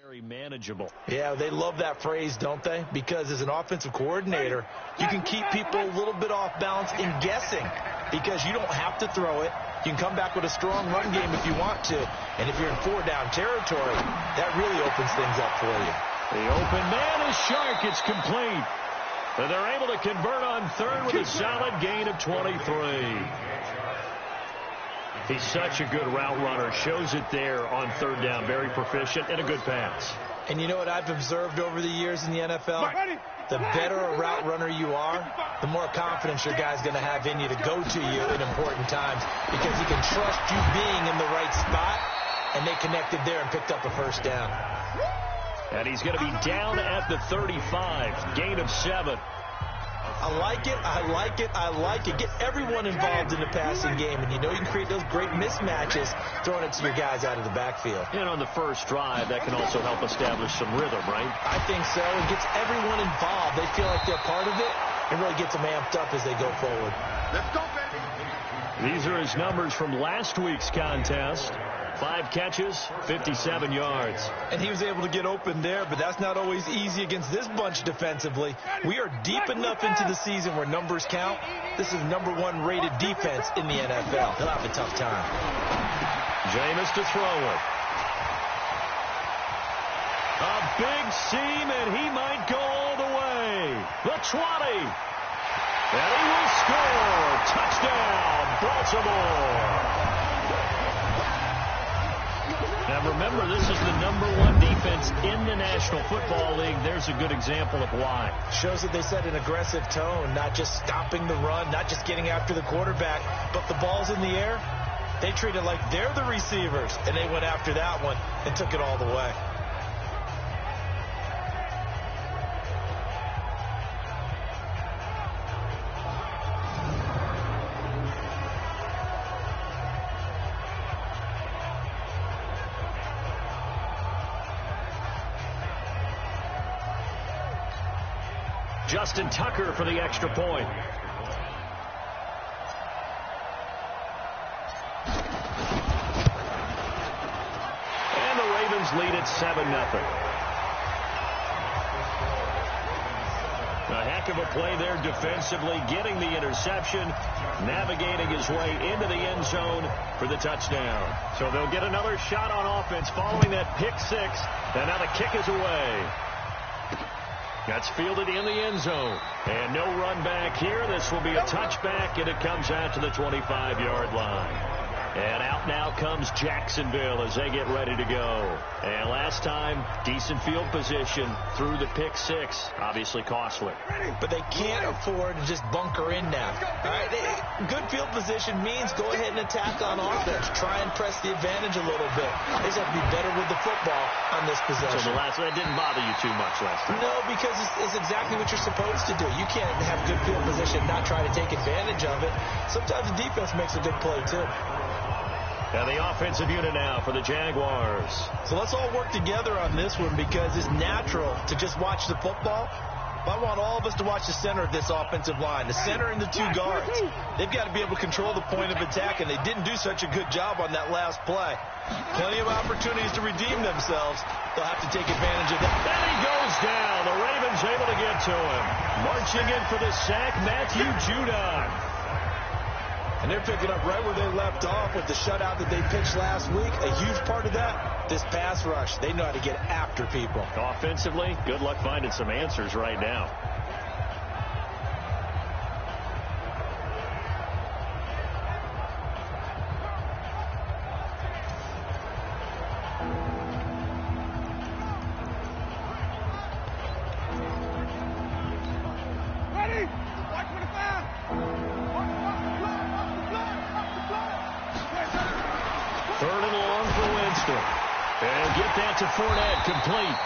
Very manageable. Yeah, they love that phrase, don't they? Because as an offensive coordinator, you can keep people a little bit off balance in guessing because you don't have to throw it. You can come back with a strong run game if you want to. And if you're in four-down territory, that really opens things up for you. The open man is Shark. It's complete. And they're able to convert on third with a solid gain of 23. He's such a good route runner. Shows it there on third down. Very proficient and a good pass. And you know what I've observed over the years in the NFL? The better a route runner you are, the more confidence your guy's going to have in you to go to you in important times because he can trust you being in the right spot, and they connected there and picked up a first down. And he's going to be down at the 35. Gain of 7. I like it, I like it, I like it. Get everyone involved in the passing game, and you know you can create those great mismatches throwing it to your guys out of the backfield. And on the first drive, that can also help establish some rhythm, right? I think so. It gets everyone involved. They feel like they're part of it, and really gets them amped up as they go forward. Let's go, baby. These are his numbers from last week's contest. 5 catches, 57 yards. And he was able to get open there, but that's not always easy against this bunch defensively. We are deep enough into the season where numbers count. This is #1 rated defense in the NFL. They'll have a tough time. Jameis to throw it. A big seam, and he might go all the way. The 20. And he will score. Touchdown, Baltimore. Now remember, this is the #1 defense in the National Football League. There's a good example of why. Shows that they set an aggressive tone, not just stopping the run, not just getting after the quarterback, but the ball's in the air. They treat it like they're the receivers, and they went after that one and took it all the way. Justin Tucker for the extra point. And the Ravens lead at 7-0. A heck of a play there defensively, getting the interception, navigating his way into the end zone for the touchdown. So they'll get another shot on offense following that pick 6, and now the kick is away. That's fielded in the end zone. And no run back here. This will be a touchback, and it comes out to the 25-yard line. And out now comes Jacksonville as they get ready to go. And last time, decent field position through the pick 6. Obviously costly. But they can't afford to just bunker in now. All right, good field position means go ahead and attack on offense. Try and press the advantage a little bit. They just have to be better with the football on this possession. So that didn't bother you too much last time? No, because it's exactly what you're supposed to do. You can't have good field position and not try to take advantage of it. Sometimes the defense makes a good play, too. And the offensive unit now for the Jaguars. So let's all work together on this one because it's natural to just watch the football. But I want all of us to watch the center of this offensive line, the center and the 2 guards. They've got to be able to control the point of attack, and they didn't do such a good job on that last play. Plenty of opportunities to redeem themselves. They'll have to take advantage of that. And he goes down. The Ravens able to get to him. Marching in for the sack, Matthew Judon. And they're picking up right where they left off with the shutout that they pitched last week. A huge part of that, this pass rush. They know how to get after people. Offensively, good luck finding some answers right now. To Fournette, complete.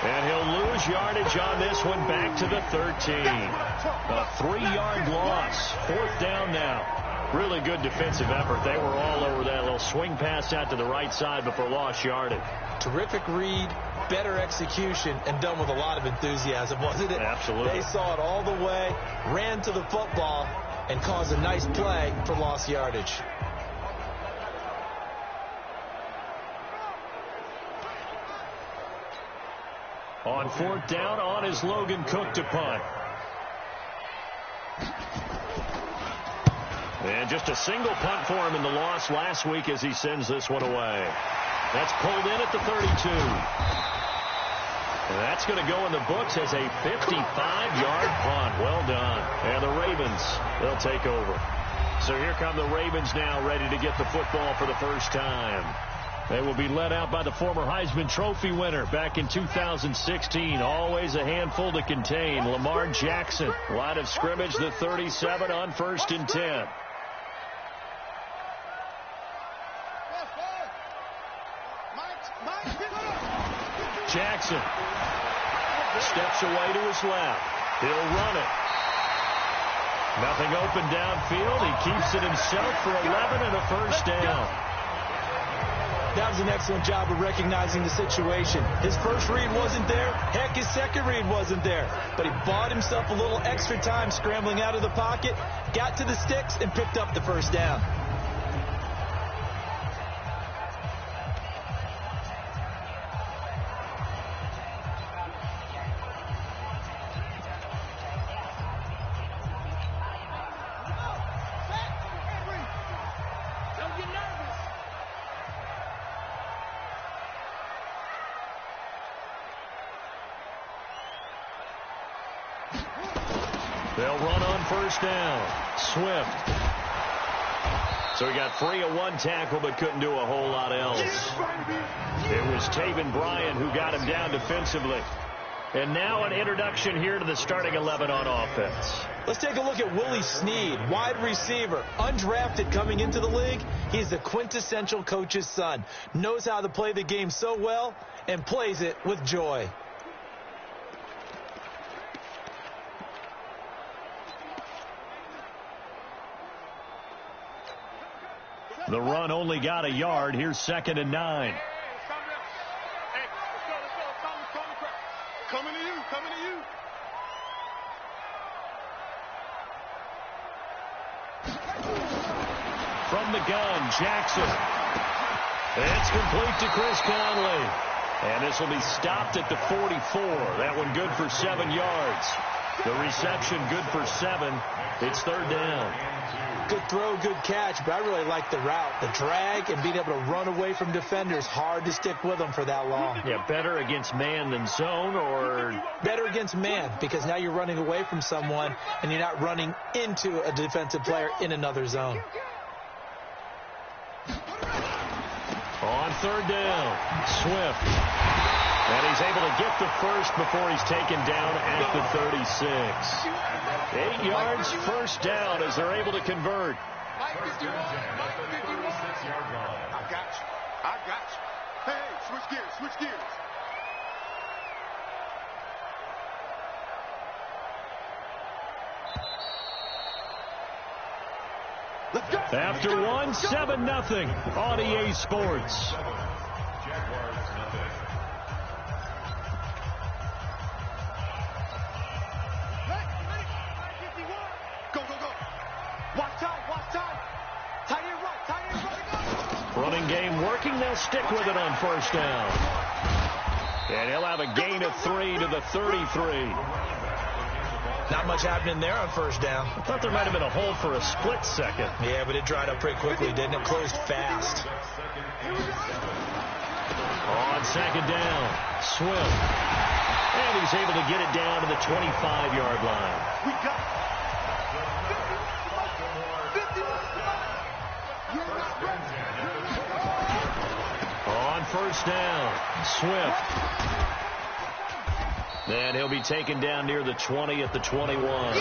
And he'll lose yardage on this one, back to the 13. A 3-yard loss. 4th down now. Really good defensive effort. They were all over that little swing pass out to the right side before lost yardage. Terrific read, better execution, and done with a lot of enthusiasm, wasn't it? Absolutely. They saw it all the way, ran to the football, and caused a nice play for lost yardage. On 4th down, on is Logan Cook to punt. And just a single punt for him in the loss last week as he sends this one away. That's pulled in at the 32. And that's going to go in the books as a 55-yard punt. Well done. And the Ravens, they'll take over. So here come the Ravens now, ready to get the football for the first time. They will be led out by the former Heisman Trophy winner back in 2016. Always a handful to contain. Lamar Jackson. Line of scrimmage, the 37 on 1st and 10. Jackson steps away to his left. He'll run it. Nothing open downfield. He keeps it himself for 11 and a first down. That was an excellent job of recognizing the situation. His first read wasn't there. Heck, his second read wasn't there. But he bought himself a little extra time scrambling out of the pocket, got to the sticks, and picked up the first down. They'll run on 1st down. Swift. So he got free of one tackle but couldn't do a whole lot else. It was Taven Bryan who got him down defensively. And now an introduction here to the starting 11 on offense. Let's take a look at Willie Snead, wide receiver, undrafted coming into the league. He's the quintessential coach's son. Knows how to play the game so well and plays it with joy. The run only got a yard. Here's 2nd and 9. Coming to you, coming to you. From the gun, Jackson. It's complete to Chris Conley. And this will be stopped at the 44. That one good for 7 yards. The reception good for 7. It's 3rd down. Good throw, good catch, but I really like the route. The drag and being able to run away from defenders. Hard to stick with them for that long. Yeah, better against man than zone, or? Better against man, because now you're running away from someone and you're not running into a defensive player in another zone. On 3rd down, Swift. And he's able to get the first before he's taken down at the 36. 8 yards, first down as they're able to convert. I got you. I got you. Hey, switch gears, switch gears. Let's go. After 7-0 on EA Sports. Running game working. They'll stick with it on 1st down. And he'll have a gain of 3 to the 33. Not much happening there on 1st down. I thought there might have been a hole for a split second. Yeah, but it dried up pretty quickly, didn't it? Closed fast. On 2nd down, Swift. And he's able to get it down to the 25-yard line. We got it. On 1st down, Swift. And he'll be taken down near the 20 at the 21.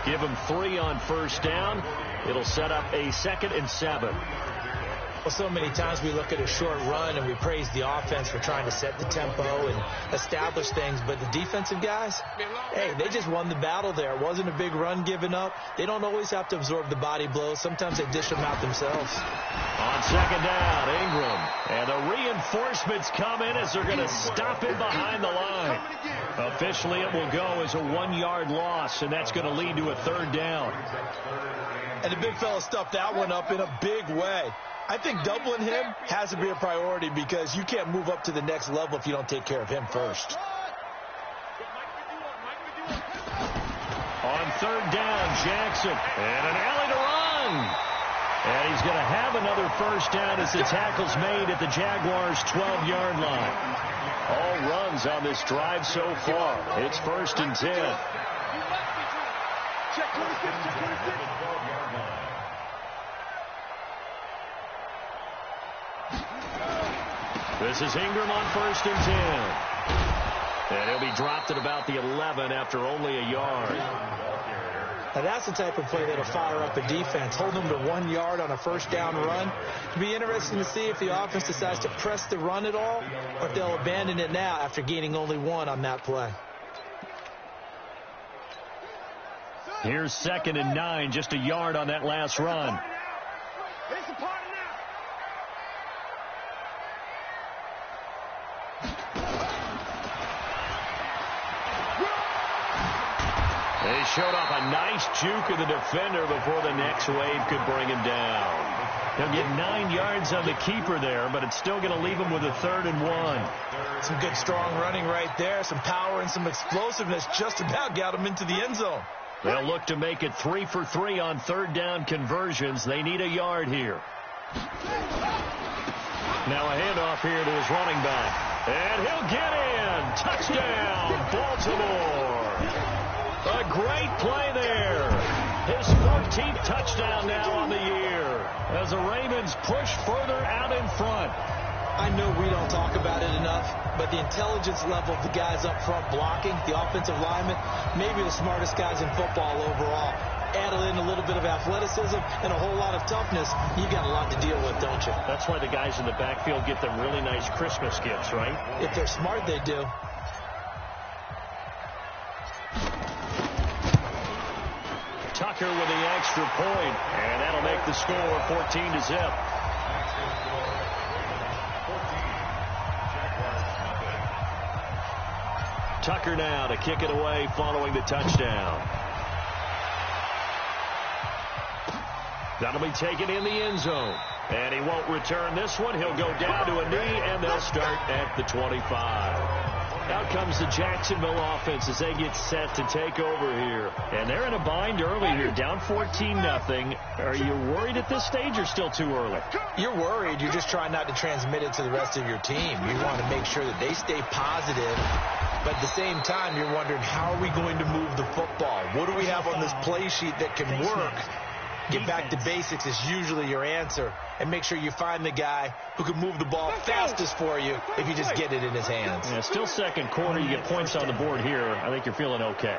Give him 3 on 1st down. It'll set up a 2nd and 7. Well, so many times we look at a short run and we praise the offense for trying to set the tempo and establish things. But the defensive guys, hey, they just won the battle there. It wasn't a big run given up. They don't always have to absorb the body blows. Sometimes they dish them out themselves. On 2nd down, Ingram. And the reinforcements come in as they're going to stop him behind the line. Officially, it will go as a 1-yard loss, and that's going to lead to a 3rd down. And the big fella stuffed that one up in a big way. I think doubling him has to be a priority because you can't move up to the next level if you don't take care of him first. third down. Jackson. And an alley to run. And he's going to have another first down as the tackle's made at the Jaguars' 12-yard line. All runs on this drive so far. It's 1st and 10. Check 26, check 26. This is Ingram on 1st and 10. And he'll be dropped at about the 11 after only a yard. Now that's the type of play that'll fire up a defense. Hold them to 1 yard on a first down run. It'll be interesting to see if the offense decides to press the run at all, or if they'll abandon it now after gaining only 1 on that play. Here's 2nd and 9, just a yard on that last run. It's a party now. They showed off a nice juke of the defender before the next wave could bring him down. He'll get 9 yards on the keeper there, but it's still going to leave him with a 3rd and 1. Some good strong running right there. Some power and some explosiveness just about got him into the end zone. They'll look to make it 3 for 3 on third down conversions. They need a yard here. Now a handoff here to his running back. And he'll get in. Touchdown, Baltimore. A great play there. His 14th touchdown now on the year as the Ravens push further out in front. I know we don't talk about it enough, but the intelligence level of the guys up front blocking, the offensive linemen, maybe the smartest guys in football overall. Add in a little bit of athleticism and a whole lot of toughness, you got a lot to deal with, don't you? That's why the guys in the backfield get them really nice Christmas gifts, right? If they're smart, they do. Tucker with the extra point, and that'll make the score 14-0. Tucker now to kick it away following the touchdown. That'll be taken in the end zone. And he won't return this one. He'll go down to a knee, and they'll start at the 25. Out comes the Jacksonville offense as they get set to take over here. And they're in a bind early here, down 14-0. Are you worried at this stage or still too early? You're worried. You're just trying not to transmit it to the rest of your team. You want to make sure that they stay positive. But at the same time, you're wondering, how are we going to move the football? What do we have on this play sheet that can work? Get back to basics is usually your answer. And make sure you find the guy who can move the ball fastest for you if you just get it in his hands. Yeah, still second quarter. You get points on the board here. I think you're feeling okay.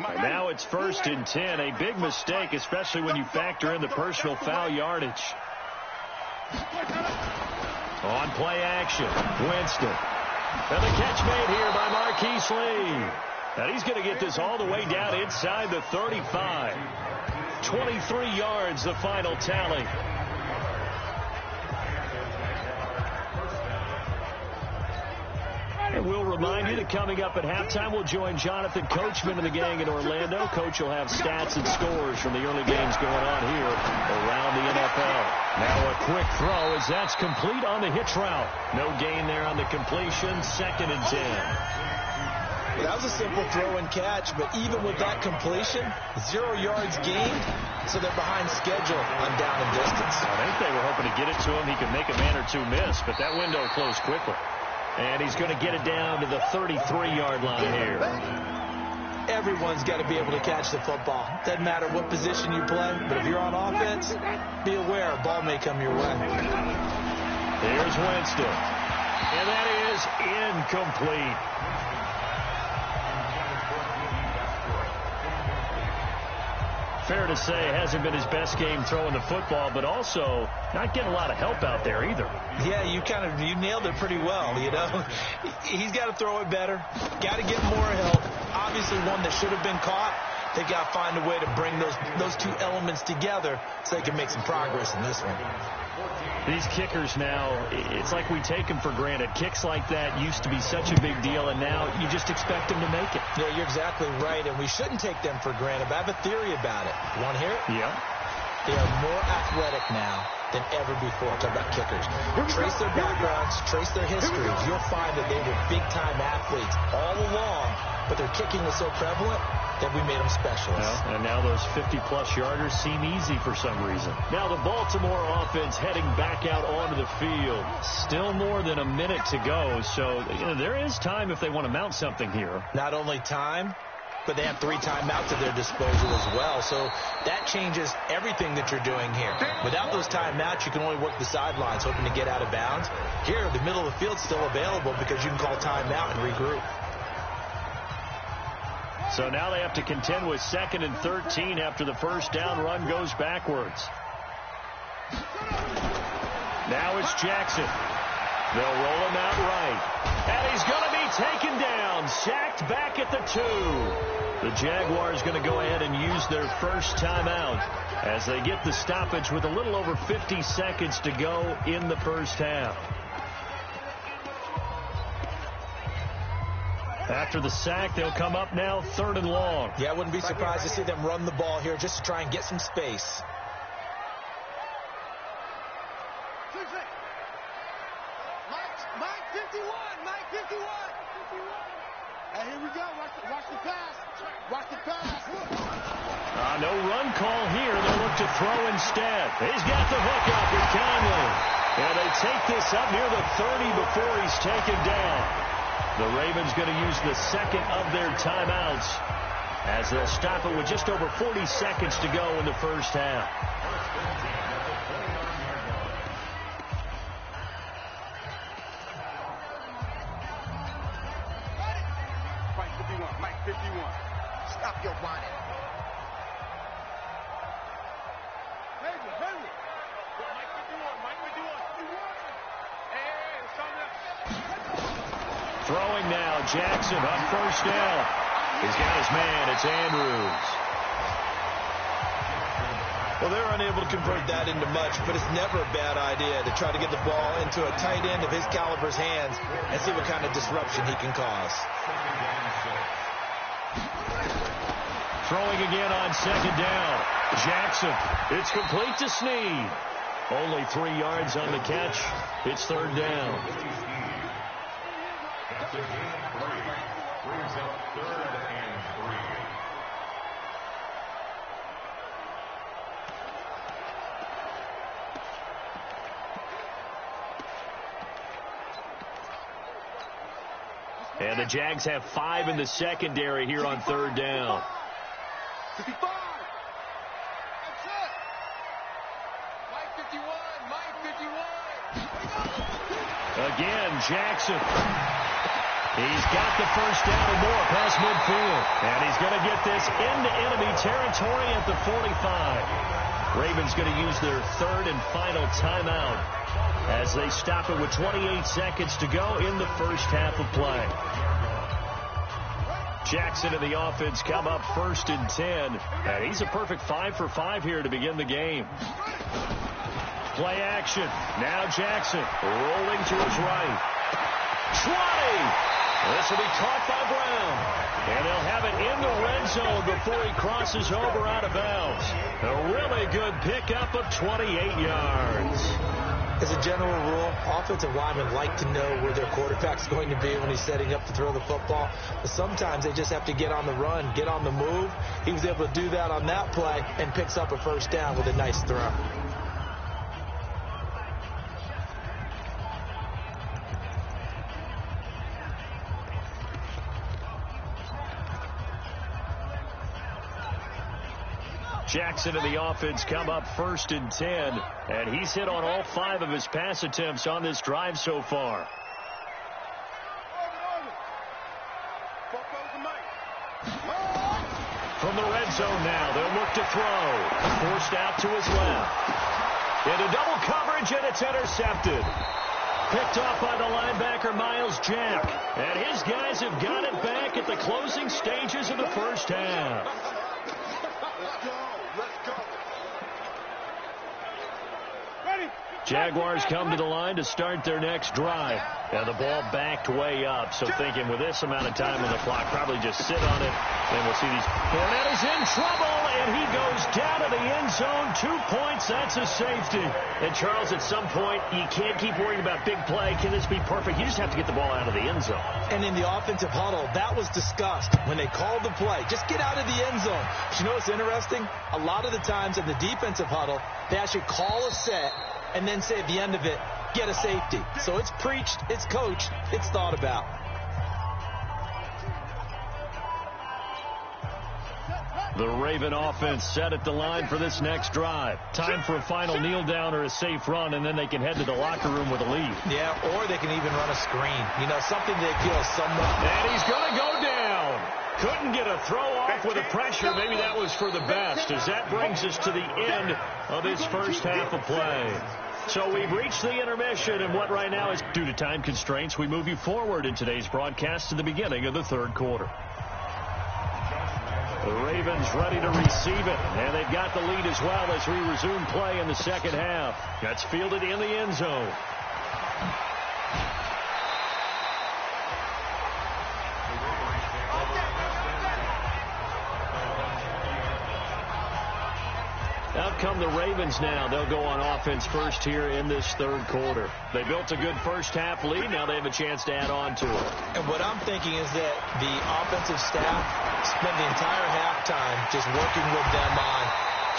And now it's 1st and 10. A big mistake, especially when you factor in the personal foul yardage. On play action, Winston. And the catch made here by Marquise Lee. And he's going to get this all the way down inside the 35. 23 yards, the final tally. And we'll remind you that coming up at halftime, we'll join Jonathan Coachman and the gang in Orlando. Coach will have stats and scores from the early games going on here around the NFL. Now a quick throw as that's complete on the hitch route. No gain there on the completion. 2nd and 10. That was a simple throw and catch, but even with that completion, 0 yards gained, so they're behind schedule on down and distance. I think they were hoping to get it to him. He could make a man or two miss, but that window closed quickly. And he's going to get it down to the 33-yard line here. Everyone's got to be able to catch the football. Doesn't matter what position you play, but if you're on offense, be aware a ball may come your way. Here's Winston. And that is incomplete. Fair to say, it hasn't been his best game throwing the football, but also not getting a lot of help out there either. Yeah, you nailed it pretty well, you know. He's got to throw it better, got to get more help. Obviously one that should have been caught. They got to find a way to bring those two elements together so they can make some progress in this one. These kickers now, it's like we take them for granted. Kicks like that used to be such a big deal, and now you just expect them to make it. Yeah, you're exactly right, and we shouldn't take them for granted, but I have a theory about it. You want to hear it? Yeah. They are more athletic now than ever before. Talk about kickers. Trace their backgrounds, trace their histories. You'll find that they were big-time athletes all along, but their kicking was so prevalent that we made them specialists. Well, and now those 50-plus yarders seem easy for some reason. Now the Baltimore offense heading back out onto the field. Still more than a minute to go, so there is time if they want to mount something here. Not only time, but they have 3 timeouts at their disposal as well. So that changes everything that you're doing here. Without those timeouts, you can only work the sidelines, hoping to get out of bounds. Here, the middle of the field's still available because you can call timeout and regroup. So now they have to contend with 2nd and 13 after the first down run goes backwards. Now it's Jackson. They'll roll him out right. And he's going to be taken down. Sacked back at the 2. The Jaguars going to go ahead and use their first timeout as they get the stoppage with a little over 50 seconds to go in the first half. After the sack, they'll come up now 3rd and long. Yeah, I wouldn't be surprised to see them run the ball here just to try and get some space. Mike 51, Mike 51. Hey, here we go. Watch the pass. Watch the pass. No run call here. They'll look to throw instead. He's got the hook up with Conley. And they take this up near the 30 before he's taken down. The Ravens going to use the 2nd of their timeouts as they'll stop it with just over 40 seconds to go in the first half. Mike 51. Stop your whining. Hayward. Mike 51. Hey, it's coming up. Throwing now, Jackson on first down. He's got his man. It's Andrews. Well, they're unable to convert that into much, but it's never a bad idea to try to get the ball into a tight end of his caliber's hands and see what kind of disruption he can cause. Throwing again on 2nd down. Jackson. It's complete to Snead. Only 3 yards on the catch. It's 3rd down. Brings up 3rd and 3. And the Jags have 5 in the secondary here on 3rd down. 55. That's it. Mike 51. Again, Jackson. He's got the first down and more past midfield. And he's going to get this into enemy territory at the 45. Ravens going to use their 3rd and final timeout as they stop it with 28 seconds to go in the first half of play. Jackson and the offense come up 1st and 10. And he's a perfect 5 for 5 here to begin the game. Play action. Now Jackson rolling to his right. 20. This will be caught by Brown. And they'll have it in the red zone before he crosses over out of bounds. A really good pickup of 28 yards. As a general rule, offensive linemen like to know where their quarterback's going to be when he's setting up to throw the football. But sometimes they just have to get on the run, get on the move. He was able to do that on that play and picks up a first down with a nice throw. Jackson and the offense come up 1st and 10, and he's hit on all 5 of his pass attempts on this drive so far. From the red zone now, they'll look to throw. Forced out to his left. Into double coverage, and it's intercepted. Picked off by the linebacker, Miles Jack. And his guys have got it back at the closing stages of the first half. Jaguars come to the line to start their next drive. And the ball backed way up, so thinking with this amount of time on the clock, probably just sit on it, and we'll see these. Fournette is in trouble, and he goes down to the end zone. 2 points, that's a safety. And, Charles, at some point, you can't keep worrying about big play. Can this be perfect? You just have to get the ball out of the end zone. And in the offensive huddle, that was discussed when they called the play. Just get out of the end zone. But you know what's interesting? A lot of the times in the defensive huddle, they actually call a set and then say at the end of it, get a safety. So it's preached, it's coached, it's thought about. The Raven offense set at the line for this next drive. Time for a final kneel down or a safe run, and then they can head to the locker room with a lead. Yeah, or they can even run a screen. You know, something that kills someone. And he's going to go down. Couldn't get a throw off with the pressure. Maybe that was for the best, as that brings us to the end of this first half of play. So we've reached the intermission, and what right now is, due to time constraints, we move you forward in today's broadcast to the beginning of the third quarter. The Ravens ready to receive it, and they've got the lead as well as we resume play in the second half. That's fielded in the end zone. Out come the Ravens now. They'll go on offense first here in this third quarter. They built a good first half lead. Now they have a chance to add on to it. And what I'm thinking is that the offensive staff spent the entire halftime just working with them on,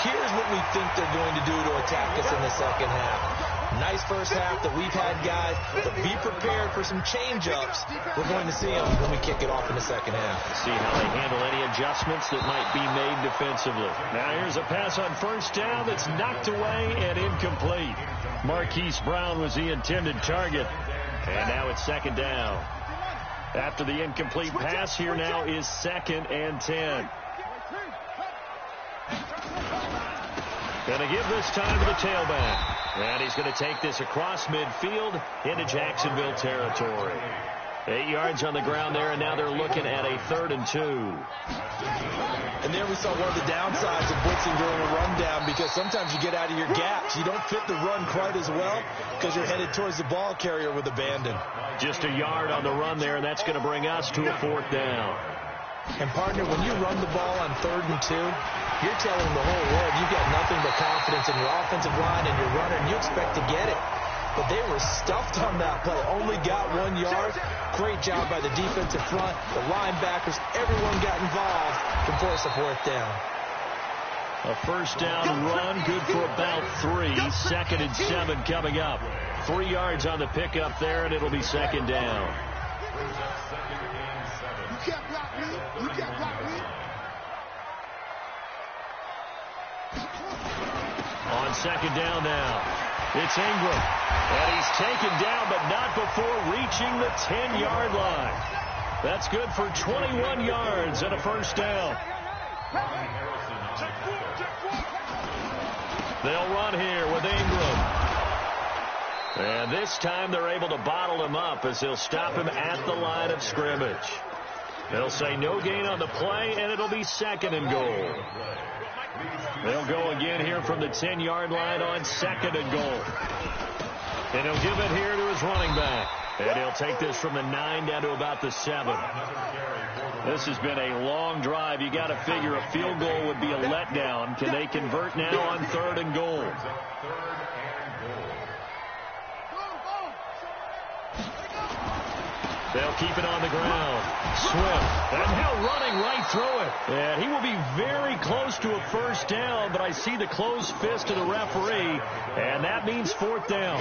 here's what we think they're going to do to attack us in the second half. Nice first half that we've had, guys, but be prepared for some change-ups. We're going to see them when we kick it off in the second half. See how they handle any adjustments that might be made defensively. Now here's a pass on first down that's knocked away and incomplete. Marquise Brown was the intended target, and now it's second down. After the incomplete pass, here now is 2nd and 10. Going to give this time to the tailback. And he's going to take this across midfield into Jacksonville territory. 8 yards on the ground there, and now they're looking at a 3rd and 2. And there we saw one of the downsides of blitzing during a rundown, because sometimes you get out of your gaps. You don't fit the run quite as well because you're headed towards the ball carrier with abandon. Just a yard on the run there, and that's going to bring us to a 4th down. And, partner, when you run the ball on 3rd and 2, you're telling the whole world you've got nothing but confidence in your offensive line and your runner, and you expect to get it. But they were stuffed on that play. Only got 1 yard. Great job by the defensive front. The linebackers, everyone got involved to force a 4th down. A first down run, good for about 3. 2nd and 7 coming up. 3 yards on the pickup there, and it'll be 2nd down. You can't block me. You can't block me. On 2nd down now, it's Ingram. And he's taken down, but not before reaching the 10-yard line. That's good for 21 yards and a first down. They'll run here with Ingram. And this time they're able to bottle him up as they'll stop him at the line of scrimmage. They'll say no gain on the play, and it'll be 2nd and goal. They'll go again here from the 10-yard line on 2nd and goal. And he'll give it here to his running back. And he'll take this from the 9 down to about the 7. This has been a long drive. You got to figure a field goal would be a letdown. Can they convert now on 3rd and goal? They'll keep it on the ground. Swift. And now running right through it. And he will be very close to a first down, but I see the closed fist of the referee, and that means 4th down.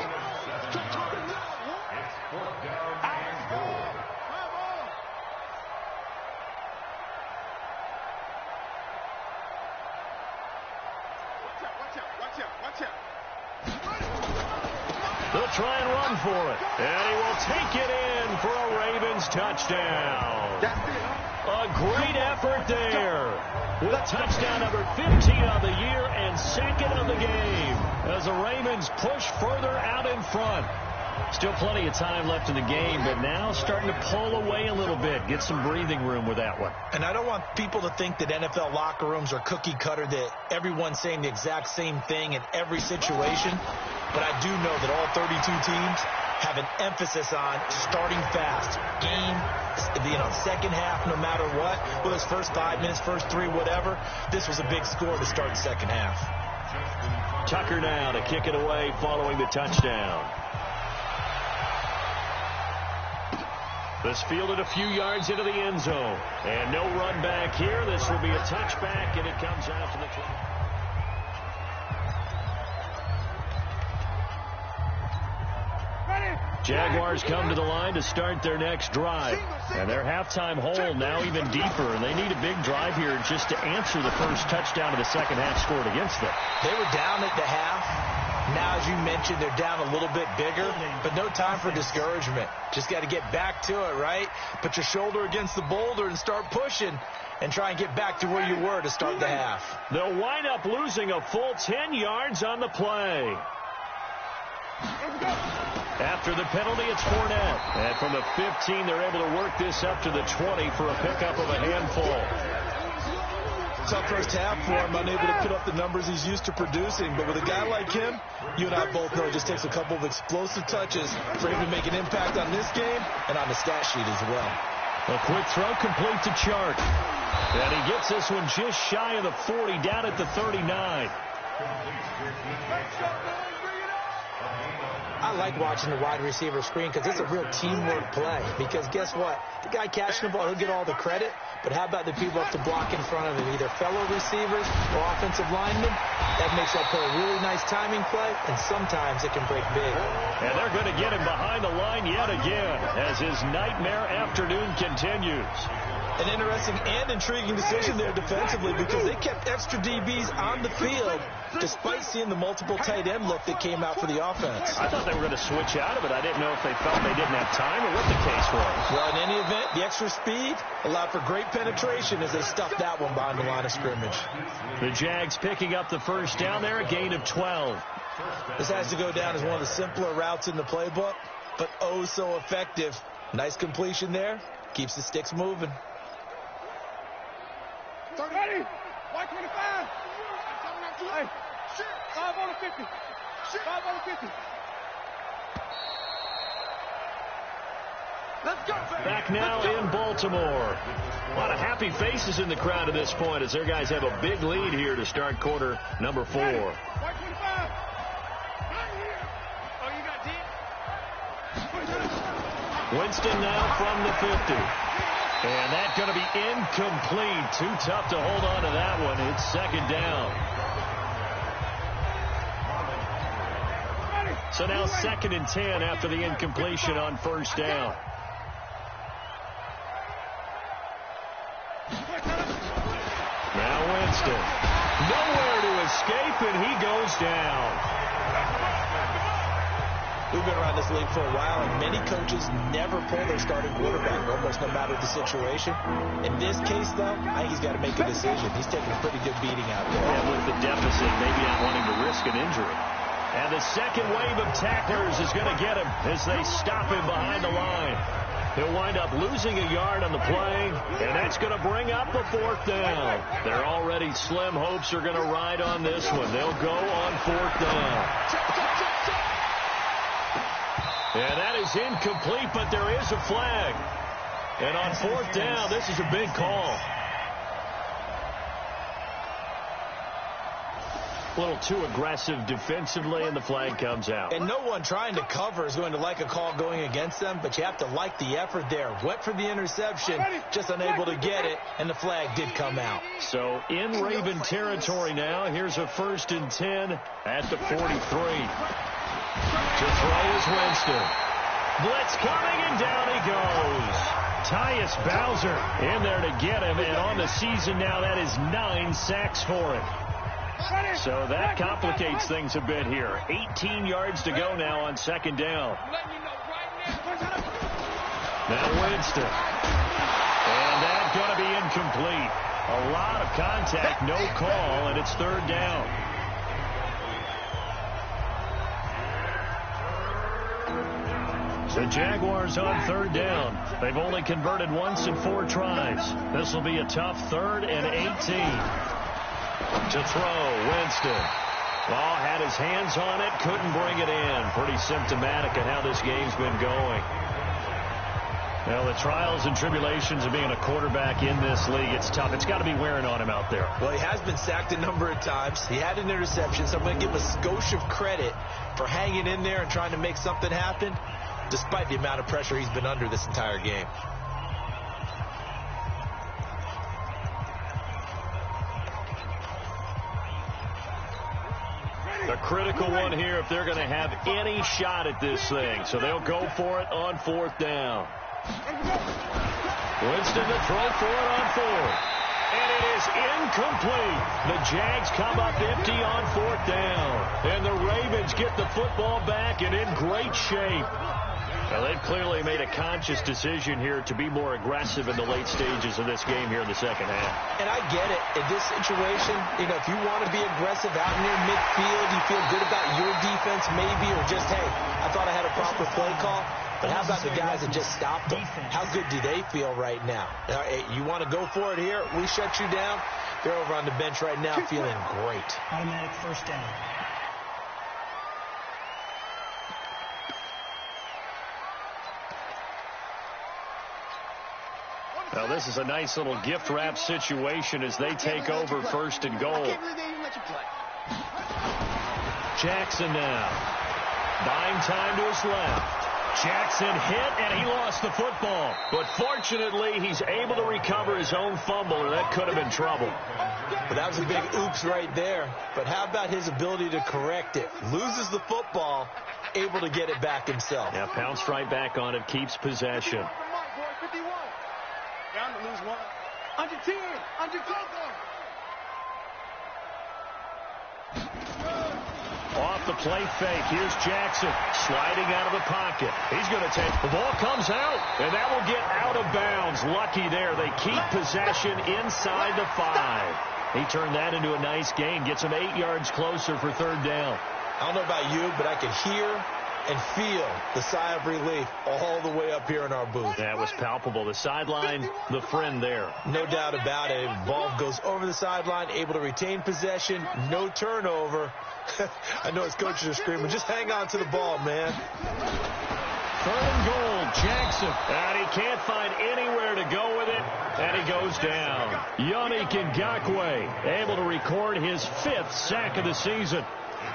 They'll try and run for it. And he will take it in for a Ravens touchdown. A great effort there. With touchdown number 15 of the year and 2nd of the game. As the Ravens push further out in front. Still plenty of time left in the game, but now starting to pull away a little bit. Get some breathing room with that one. And I don't want people to think that NFL locker rooms are cookie cutter, that everyone's saying the exact same thing in every situation. But I do know that all 32 teams have an emphasis on starting fast. Game, second half, no matter what. Whether it's first 5 minutes, first 3, whatever. This was a big score to start the second half. Tucker now to kick it away following the touchdown. This fielded a few yards into the end zone. And no run back here. This will be a touchback, and it comes out to the 20. Jaguars come to the line to start their next drive. And their halftime hole now even deeper. And they need a big drive here just to answer the first touchdown of the second half scored against them. They were down at the half. Now, as you mentioned, they're down a little bit bigger, but no time for discouragement. Just got to get back to it, right? Put your shoulder against the boulder and start pushing and try and get back to where you were to start the half. They'll wind up losing a full 10 yards on the play. After the penalty, it's Fournette. And from the 15, they're able to work this up to the 20 for a pickup of a handful. Tough first half for him, unable to put up the numbers he's used to producing. But with a guy like him, you and I both know it just takes a couple of explosive touches for him to make an impact on this game and on the stat sheet as well. A quick throw complete to Chark. And he gets this one just shy of the 40, down at the 39. I like watching the wide receiver screen because it's a real teamwork play. Because guess what? The guy catching the ball, he'll get all the credit. But how about the people up to block in front of him, either fellow receivers or offensive linemen? That makes that play a really nice timing play, and sometimes it can break big. And they're going to get him behind the line yet again as his nightmare afternoon continues. An interesting and intriguing decision there defensively because they kept extra DBs on the field despite seeing the multiple tight end look that came out for the offense. I thought they were going to switch out of it. I didn't know if they felt they didn't have time or what the case was. Well, in any event, the extra speed allowed for great penetration as they stuffed that one behind the line of scrimmage. The Jags picking up the first down there, a gain of 12. This has to go down as one of the simpler routes in the playbook, but oh so effective. Nice completion there. Keeps the sticks moving. 30. White 25. Hey, 5 on the 50. 5 on the 50. Let's go, baby. Back now in Baltimore. A lot of happy faces in the crowd at this point as their guys have a big lead here to start quarter number 4. White 25. Oh, you got deep. Winston now from the 50. And that's going to be incomplete. Too tough to hold on to that one. It's second down. So now 2nd and 10 after the incompletion on first down. Now Winston. Nowhere to escape, and he goes down. We've been around this league for a while, and many coaches never pull their starting quarterback, almost no matter the situation. In this case, though, I think he's got to make a decision. He's taking a pretty good beating out there. And with the deficit, maybe not wanting to risk an injury. And the second wave of tacklers is going to get him as they stop him behind the line. He'll wind up losing a yard on the play, and that's going to bring up a 4th down. Their already slim hopes are going to ride on this one. They'll go on 4th down. And that is incomplete, but there is a flag. And on 4th down, this is a big call. A little too aggressive defensively, and the flag comes out. And no one trying to cover is going to like a call going against them, but you have to like the effort there. Went for the interception, just unable to get it, and the flag did come out. So in Raven territory now, here's a 1st and 10 at the 43. To throw is Winston. Blitz coming, and down he goes. Tyus Bowser in there to get him, and on the season now, that is 9 sacks for him. So that complicates things a bit here. 18 yards to go now on 2nd down. Now Winston. And that's going to be incomplete. A lot of contact, no call, and it's 3rd down. The Jaguars on 3rd down. They've only converted once in 4 tries. This will be a tough 3rd and 18. To throw, Winston. Oh, had his hands on it, couldn't bring it in. Pretty symptomatic of how this game's been going. Well, the trials and tribulations of being a quarterback in this league, it's tough. It's got to be wearing on him out there. Well, he has been sacked a number of times. He had an interception, so I'm going to give him a skosh of credit for hanging in there and trying to make something happen, despite the amount of pressure he's been under this entire game. A critical one here if they're going to have any shot at this thing. So they'll go for it on 4th down. Winston to throw for it on 4th. And it is incomplete. The Jags come up empty on 4th down. And the Ravens get the football back and in great shape. Well, they've clearly made a conscious decision here to be more aggressive in the late stages of this game here in the second half. And I get it. In this situation, you know, if you want to be aggressive out near midfield, you feel good about your defense maybe, or just, hey, I thought I had a proper play call. But how about the guys that just stopped them? How good do they feel right now? You want to go for it here? We shut you down. They're over on the bench right now feeling great. Automatic first down. Well, this is a nice little gift wrap situation as they take over 1st and goal. Jackson now. Buying time to his left. Jackson hit, and he lost the football. But fortunately, he's able to recover his own fumble, or that could have been trouble. But that was a big oops right there. But how about his ability to correct it? Loses the football, able to get it back himself. Yeah, pounced right back on it, keeps possession. Down to lose 1. Under 10. Under 10. Off the play fake. Here's Jackson sliding out of the pocket. He's going to take the ball, comes out, and that will get out of bounds. Lucky there. They keep possession inside the 5. He turned that into a nice gain. Gets him 8 yards closer for 3rd down. I don't know about you, but I could hear and feel the sigh of relief all the way up here in our booth. That was palpable. The sideline, the friend there. No doubt about it. Ball goes over the sideline, able to retain possession, no turnover. I know his coaches are screaming, just hang on to the ball, man. 3rd and goal, Jackson. And he can't find anywhere to go with it, and he goes down. Yannick Ngakoue able to record his 5th sack of the season.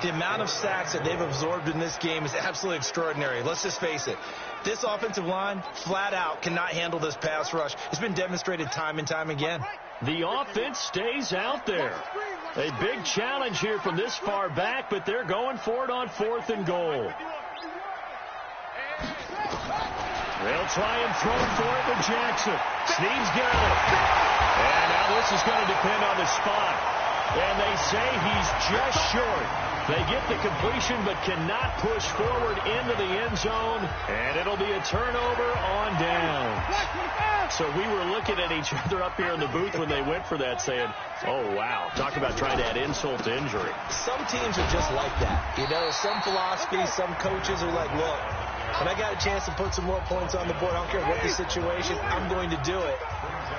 The amount of sacks that they've absorbed in this game is absolutely extraordinary. Let's just face it. This offensive line, flat out, cannot handle this pass rush. It's been demonstrated time and time again. The offense stays out there. A big challenge here from this far back, but they're going for it on 4th and goal. They'll try and throw for it with Jackson. Snead's got it. And now this is going to depend on the spot. And they say he's just short. They get the completion but cannot push forward into the end zone. And it'll be a turnover on down. So we were looking at each other up here in the booth when they went for that saying, oh, wow. Talk about trying to add insult to injury. Some teams are just like that. You know, some philosophies, some coaches are like, look, when I got a chance to put some more points on the board, I don't care what the situation, I'm going to do it.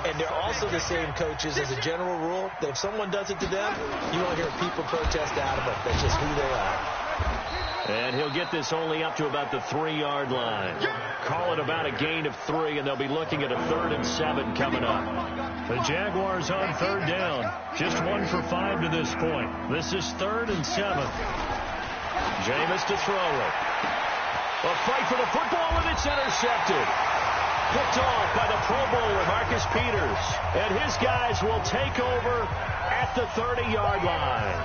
And they're also the same coaches as a general rule that if someone does it to them, you won't hear people protest out of it. That's just who they are. And he'll get this only up to about the 3-yard line. Call it about a gain of 3, and they'll be looking at a 3rd and 7 coming up. The Jaguars on 3rd down. Just 1 for 5 to this point. This is 3rd and 7. Jameis to throw it. A fight for the football, and it's intercepted. Picked off by the Pro Bowler, Marcus Peters. And his guys will take over at the 30-yard line.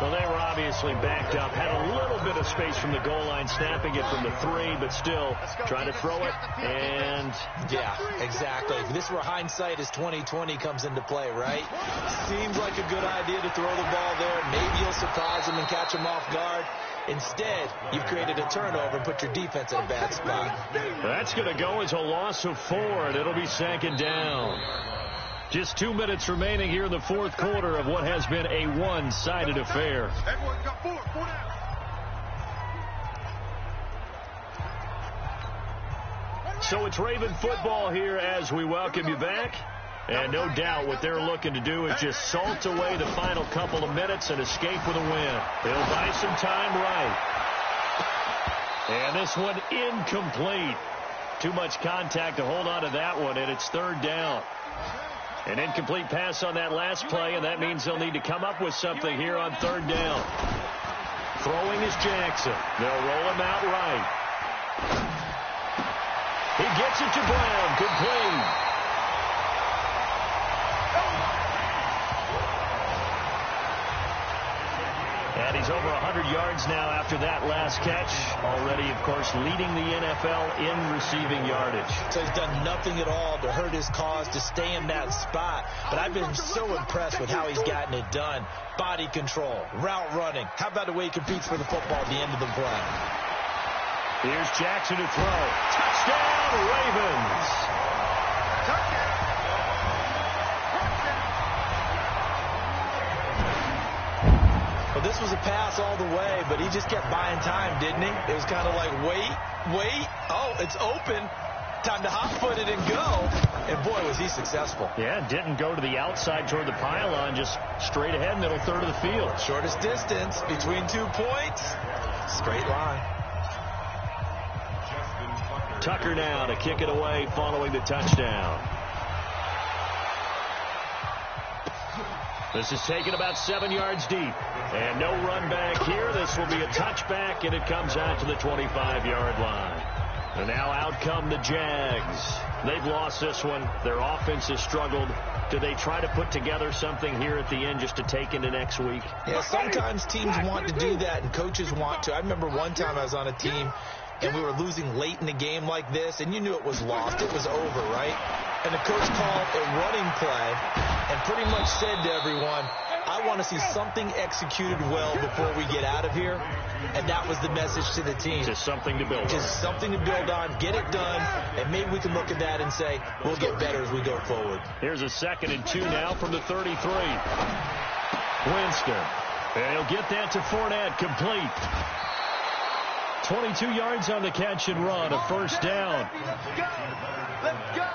Well, they were obviously backed up. Had a little bit of space from the goal line, snapping it from the 3, but still trying to throw it. And yeah, exactly. This is where hindsight is 20/20 comes into play, right? Seems like a good idea to throw the ball there. Maybe you'll surprise them and catch them off guard. Instead, you've created a turnover and put your defense in a bad spot. That's going to go as a loss of 4, and it'll be 2nd down. Just 2 minutes remaining here in the 4th quarter of what has been a one-sided affair. Everyone got 4 down. So it's Raven football here as we welcome you back. And no doubt what they're looking to do is just salt away the final couple of minutes and escape with a win. They'll buy some time right. And this one incomplete. Too much contact to hold on to that one, and it's third down. An incomplete pass on that last play, and that means they'll need to come up with something here on third down. Throwing is Jackson. They'll roll him out right. He gets it to Brown. Complete. And he's over 100 yards now after that last catch. Already, of course, leading the NFL in receiving yardage. So he's done nothing at all to hurt his cause, to stay in that spot. But I've been so impressed with how he's gotten it done. Body control, route running. How about the way he competes for the football at the end of the play? Here's Jackson to throw. Touchdown, Ravens. Well, this was a pass all the way, but he just kept buying time, didn't he? It was kind of like, wait. Oh, it's open. Time to hot-foot it and go. And, boy, was he successful. Yeah, didn't go to the outside toward the pylon, just straight ahead, middle third of the field. Shortest distance between 2 points. Straight line. Tucker now to kick it away following the touchdown. This is taken about 7 yards deep. And no run back here. This will be a touchback, and it comes out to the 25-yard line. And now out come the Jags. They've lost this one. Their offense has struggled. Do they try to put together something here at the end just to take into next week? Yeah, sometimes teams want to do that, and coaches want to. I remember one time I was on a team, and we were losing late in the game like this, and you knew it was lost. It was over, right? And the coach called a running play and pretty much said to everyone, I want to see something executed well before we get out of here. And that was the message to the team. Just something to build on. Just something to build on, get it done, and maybe we can look at that and say, we'll get better as we go forward. Here's a 2nd and 2 now from the 33. Winston. And he'll get that to Fournette, complete. 22 yards on the catch and run, a first down. Let's go.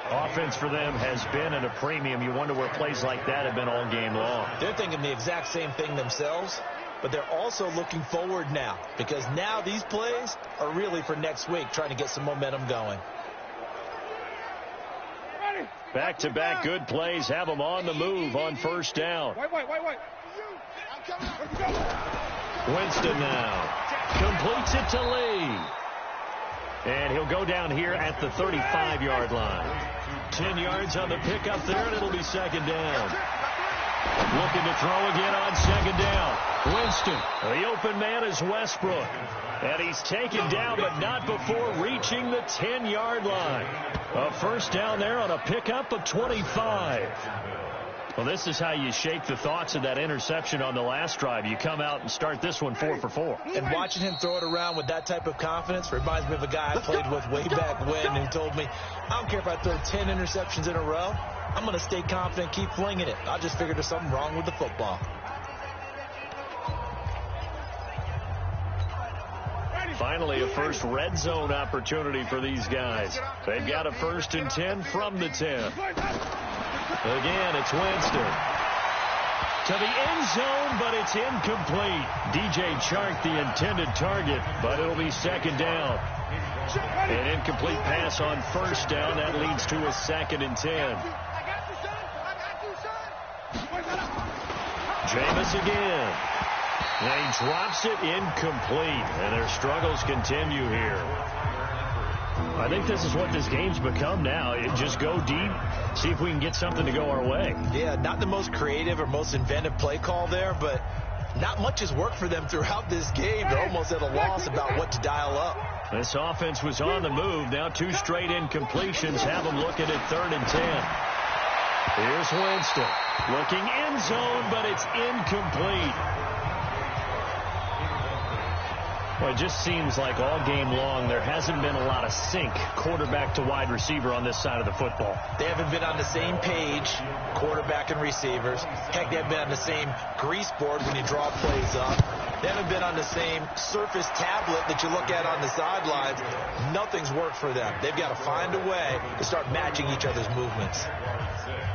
Offense for them has been at a premium. You wonder where plays like that have been all game long. They're thinking the exact same thing themselves, but they're also looking forward now, because now these plays are really for next week, trying to get some momentum going. Back-to-back good plays have them on the move on first down. Wait. Winston now completes it to Lee. And he'll go down here at the 35-yard line. 10 yards on the pickup there, and it'll be second down. Looking to throw again on second down. Winston. The open man is Westbrook. And he's taken down, but not before reaching the 10-yard line. A first down there on a pickup of 25. Well, this is how you shake the thoughts of that interception on the last drive. You come out and start this one 4 for 4. And watching him throw it around with that type of confidence reminds me of a guy I played with way back when, and he told me, I don't care if I throw 10 interceptions in a row. I'm going to stay confident, keep flinging it. I just figured there's something wrong with the football. Finally, a first red zone opportunity for these guys. They've got a 1st and 10 from the 10. Again, it's Winston. To the end zone, but it's incomplete. DJ Chark, the intended target, but it'll be second down. An incomplete pass on first down. That leads to a 2nd and 10. Jameis again. And he drops it incomplete. And their struggles continue here. I think this is what this game's become now. Just go deep, see if we can get something to go our way. Yeah, not the most creative or most inventive play call there, but not much has worked for them throughout this game. They're almost at a loss about what to dial up. This offense was on the move. Now 2 straight incompletions have them looking at 3rd and 10. Here's Winston. Looking end zone, but it's incomplete. Well, it just seems like all game long there hasn't been a lot of sync quarterback to wide receiver on this side of the football. They haven't been on the same page, quarterback and receivers. Heck, they haven't been on the same grease board when you draw plays up. They haven't been on the same Surface tablet that you look at on the sidelines. Nothing's worked for them. They've got to find a way to start matching each other's movements.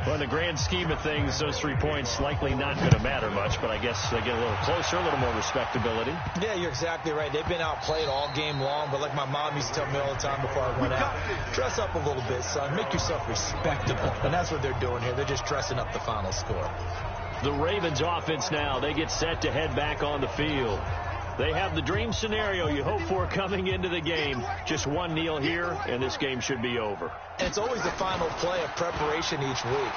Well, in the grand scheme of things, those 3 points likely not going to matter much, but I guess they get a little closer, a little more respectability. Yeah, you're exactly right. They've been outplayed all game long, but like my mom used to tell me all the time before I went out, dress up a little bit, son. Make yourself respectable. And that's what they're doing here. They're just dressing up the final score. The Ravens offense now, they get set to head back on the field. They have the dream scenario you hope for coming into the game. Just one kneel here, and this game should be over. And it's always the final play of preparation each week.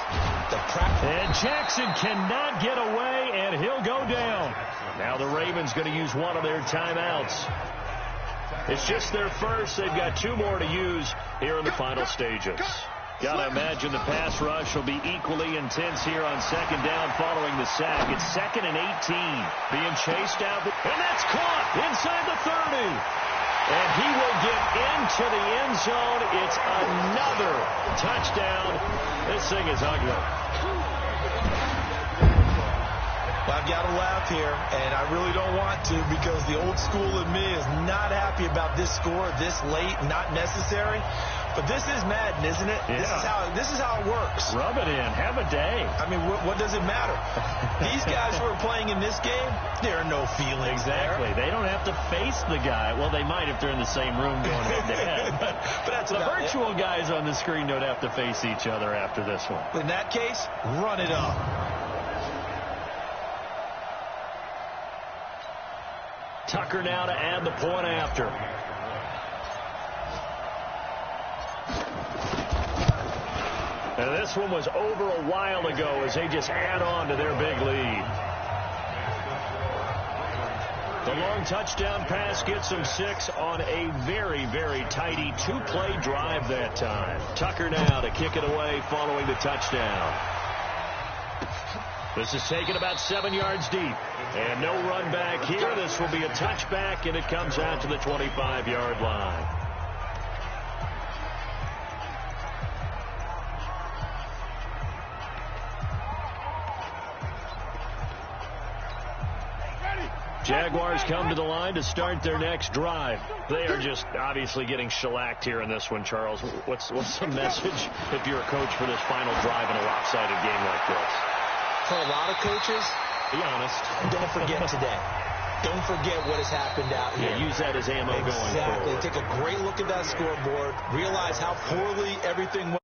And Jackson cannot get away, and he'll go down. Now the Ravens going to use one of their timeouts. It's just their first. They've got 2 more to use here in the final stages. Got to imagine the pass rush will be equally intense here on second down following the sack. It's 2nd and 18. Being chased out. And that's caught inside the 30. And he will get into the end zone. It's another touchdown. This thing is ugly. Well, I've got to laugh here, and I really don't want to because the old school in me is not happy about this score this late, not necessary. But this is Madden, isn't it? Yeah. This is how it works. Rub it in. Have a day. I mean, what does it matter? These guys who are playing in this game, there are no feelings. Exactly. There. They don't have to face the guy. Well, they might if they're in the same room going head-to-head. But that's the virtual guys on the screen don't have to face each other after this one. In that case, run it up. Tucker now to add the point after. And this one was over a while ago as they just add on to their big lead. The long touchdown pass gets them 6 on a very, very tidy 2-play drive that time. Tucker now to kick it away following the touchdown. This is taken about 7 yards deep. And no run back here. This will be a touchback, and it comes out to the 25-yard line. Jaguars come to the line to start their next drive. They are just obviously getting shellacked here in this one, Charles. What's the message if you're a coach for this final drive in a lopsided game like this? For a lot of coaches, be honest. Don't forget today. Don't forget what has happened out here. Yeah, use that as ammo going forward. Exactly. Take a great look at that scoreboard. Realize how poorly everything went.